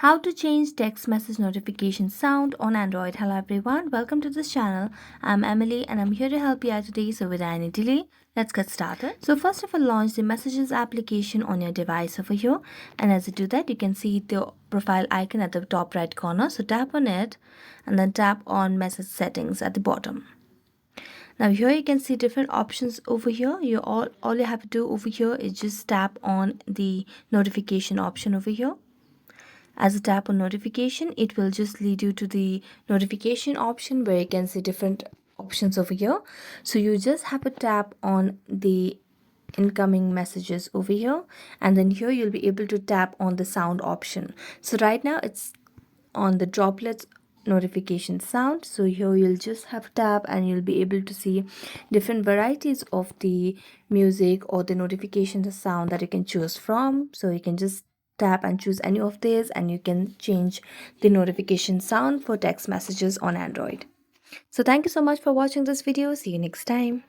How to change text message notification sound on Android. Hello everyone, welcome to this channel. I'm Emily and I'm here to help you out today. So without any delay, let's get started. So first of all, launch the messages application on your device over here, and as you do that, you can see the profile icon at the top right corner. So tap on it and then tap on message settings at the bottom. Now here you can see different options over here. All you have to do over here is just tap on the notification option over here. As you tap on notification, it will just lead you to the notification option where you can see different options over here. So you just have to tap on the incoming messages over here, and then here you'll be able to tap on the sound option. So right now it's on the droplets notification sound. So here you'll just have to tap and you'll be able to see different varieties of the music or the notification sound that you can choose from. So you can just tap and choose any of these and you can change the notification sound for text messages on Android. So thank you so much for watching this video. See you next time.